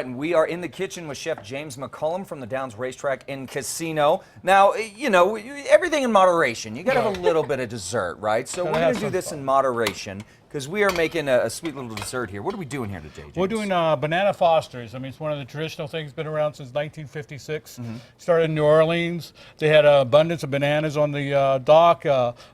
and we are in the kitchen with Chef James McCullum from the Downs Racetrack and Casino. Now, you know, everything in moderation. You got to have a little bit of dessert, right? So we're going to do this in moderation because we are making a sweet little dessert here. What are we doing here today, James? We're doing banana Fosters. I mean, it's one of the traditional things, been around since 1956. Started in New Orleans. They had an abundance of bananas on the dock.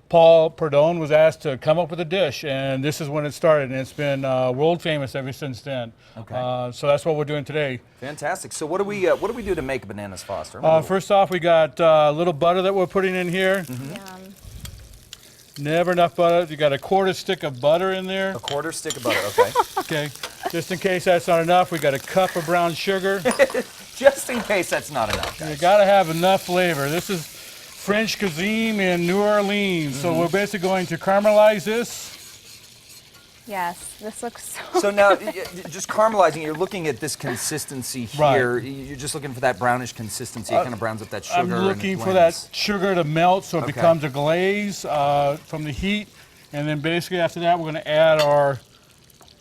Paul Prudhomme was asked to come up with a dish, and this is when it started, and it's been world famous ever since then. Okay. So that's what we're doing today. Fantastic. So what do we do to make a bananas Foster? First off, we got a little butter that we're putting in here. Yum. Never enough butter. You got a quarter stick of butter in there. A quarter stick of butter, okay. Okay. Just in case that's not enough, we got a cup of brown sugar. Just in case that's not enough, guys. You got to have enough flavor. This is French cuisine in New Orleans. So we're basically going to caramelize this. Yes, this looks so So now, just caramelizing, you're looking at this consistency here. Right. You're just looking for that brownish consistency. It kind of browns up that sugar. I'm and looking it for that blends. sugar to melt so it Okay. becomes a glaze from the heat. And then basically after that, we're going to add our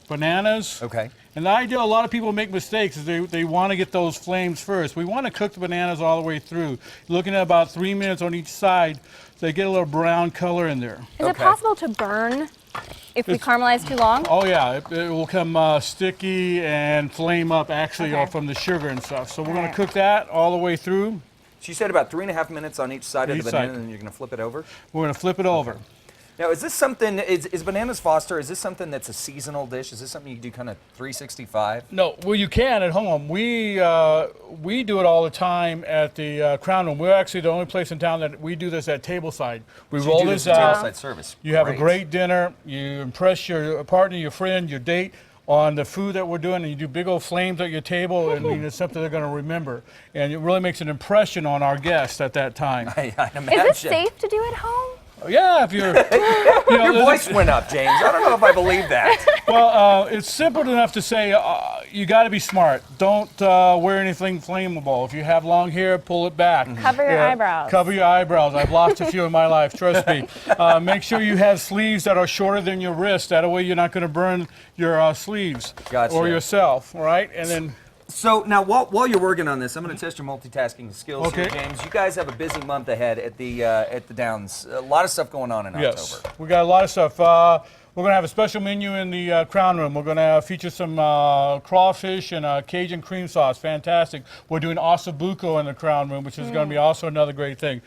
bananas. Okay. And the idea, a lot of people make mistakes, is they want to get those flames first. We want to cook the bananas all the way through. Looking at about 3 minutes on each side, so they get a little brown color in there. Is it possible to burn if we caramelize too long? Oh yeah, it will come sticky and flame up actually Okay. from the sugar and stuff. So we're going Alright. to cook that all the way through. So you said about 3.5 minutes on each side of Each the banana, side. and then you're going to flip it over? We're going to flip it over. Now, is this something, is Bananas Foster, is this something that's a seasonal dish? Is this something you do kind of 365? No, well you can at home. We do it all the time at the Crown Room. We're actually the only place in town that we do this at tableside. We So roll you do this as a out. tableside service. You have a great dinner. You impress your partner, your friend, your date on the food that we're doing, and you do big old flames at your table, and it's something they're going to remember. And it really makes an impression on our guests at that time. I imagine. Is this safe to do at home? Yeah, if you're, you know, Your voice went up, James. I don't know if I believe that. well, it's simple enough to say you got to be smart. Don't wear anything flammable. If you have long hair, pull it back. Cover your eyebrows. Cover your eyebrows. I've lost a few in my life, trust me. Make sure you have sleeves that are shorter than your wrist. That way you're not going to burn your sleeves Gotcha. or yourself, all right? And then So now, while you're working on this, I'm going to test your multitasking skills here, Okay. James. You guys have a busy month ahead at the Downs. A lot of stuff going on in yes, October. we got a lot of stuff. We're going to have a special menu in the Crown Room. We're going to feature some crawfish and Cajun cream sauce. Fantastic. We're doing ossobuco in the Crown Room, which is going to be also another great thing.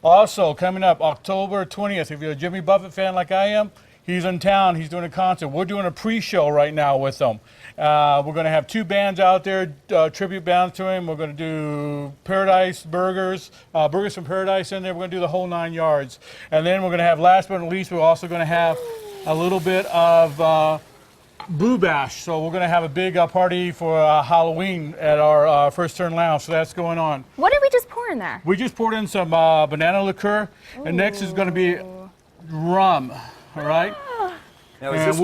Also, coming up October 20th, if you're a Jimmy Buffett fan like I am, he's in town. He's doing a concert. We're doing a pre-show right now with him. We're going to have 2 bands out there, tribute bands to him. We're going to do Paradise Burgers, Burgers from Paradise in there. We're going to do the whole 9 yards. And then we're going to have, last but not least, we're also going to have a little bit of Boo Bash. So we're going to have a big party for Halloween at our First Turn Lounge. So that's going on. What did we just pour in there? We just poured in some banana liqueur. And next is going to be rum. All right? Now, And is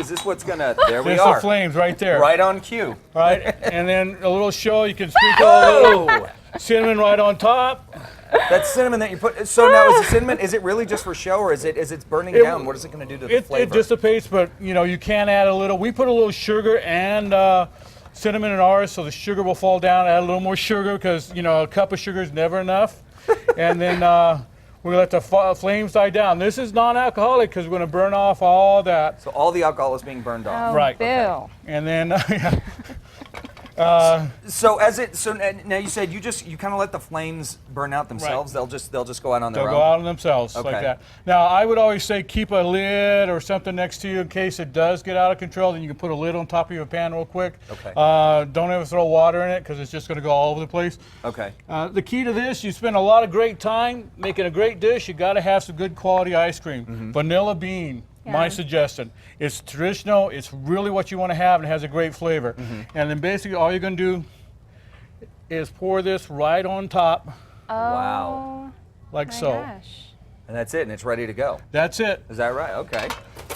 this what's going to? There we There's are. the flames right there. Right on cue. Right? And then a little show, you can sprinkle a little Oh, cinnamon right on top. that cinnamon that you put. So now, is the cinnamon? Is it really just for show, or is it burning down? What is it going to do to the It flavor? dissipates, but you know, you can add a little. We put a little sugar and cinnamon in ours, so the sugar will fall down. Add a little more sugar because, you know, a cup of sugar is never enough. And then we're going to let the flames die down. This is non-alcoholic because we're going to burn off all that. So all the alcohol is being burned off. Oh, Right. Boo. Okay. And then So now you said you kind of let the flames burn out themselves. Right. They'll just go out on their they'll own. go out on themselves Okay. like that. Now, I would always say keep a lid or something next to you in case it does get out of control. Then you can put a lid on top of your pan real quick. Okay. Don't ever throw water in it because it's just going to go all over the place. Okay. The key to this, you spend a lot of great time making a great dish. You got to have some good quality ice cream. Vanilla bean, my Yeah. suggestion. It's traditional. It's really what you want to have, and it has a great flavor. And then basically all you're going to do is pour this right on top, Oh, Wow. like my so. gosh. And that's it, and it's ready to go. That's it. Is that right? Okay.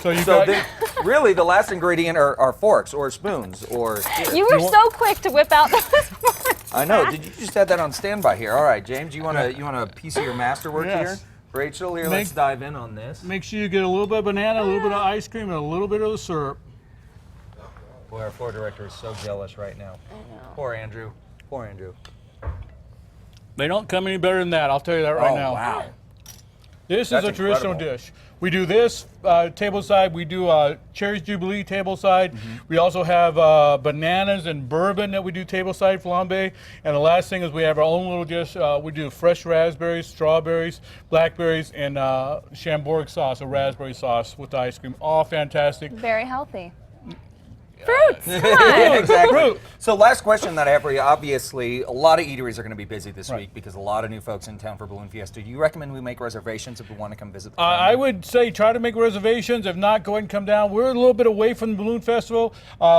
So you So got then, really, the last ingredient are forks or spoons or. You were You want- so quick to whip out those. I know. Did you just have that on standby here? All right, James, you want a piece of your masterwork Yes. here? Rachel, here, Make- let's dive in on this. make sure you get a little bit of banana, a little bit of ice cream, and a little bit of the syrup. Boy, our floor director is so jealous right now. I know. Poor Andrew. Poor Andrew. They don't come any better than that, I'll tell you that right now. Wow. This That's is a traditional incredible. dish. We do this tableside. We do Cherries Jubilee tableside. We also have bananas and bourbon that we do tableside flambe. And the last thing is we have our own little dish. We do fresh raspberries, strawberries, blackberries, and Chambord sauce, a raspberry sauce with the ice cream. All fantastic. Very healthy. Fruits. Come on. Exactly. Fruit. So last question that I have for you, obviously, a lot of eateries are going to be busy this week because a lot of new folks in town for Balloon Fiesta. Do you recommend we make reservations if we want to come visit the I would say try to make reservations. If not, go ahead and come down. We're a little bit away from the Balloon Festival.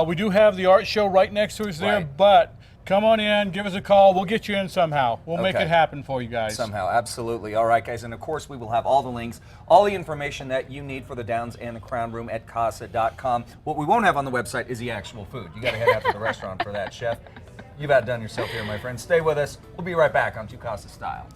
We do have the art show right next to us there, Right. but come on in, give us a call. We'll get you in somehow. We'll make Okay. it happen for you guys. Somehow, absolutely. All right, guys, and of course we will have all the links, all the information that you need for the Downs and the Crown Room at casa.com. What we won't have on the website is the actual food. You got to head out to the restaurant for that, Chef. You've outdone yourself here, my friend. Stay with us. We'll be right back on Tu Casa Style.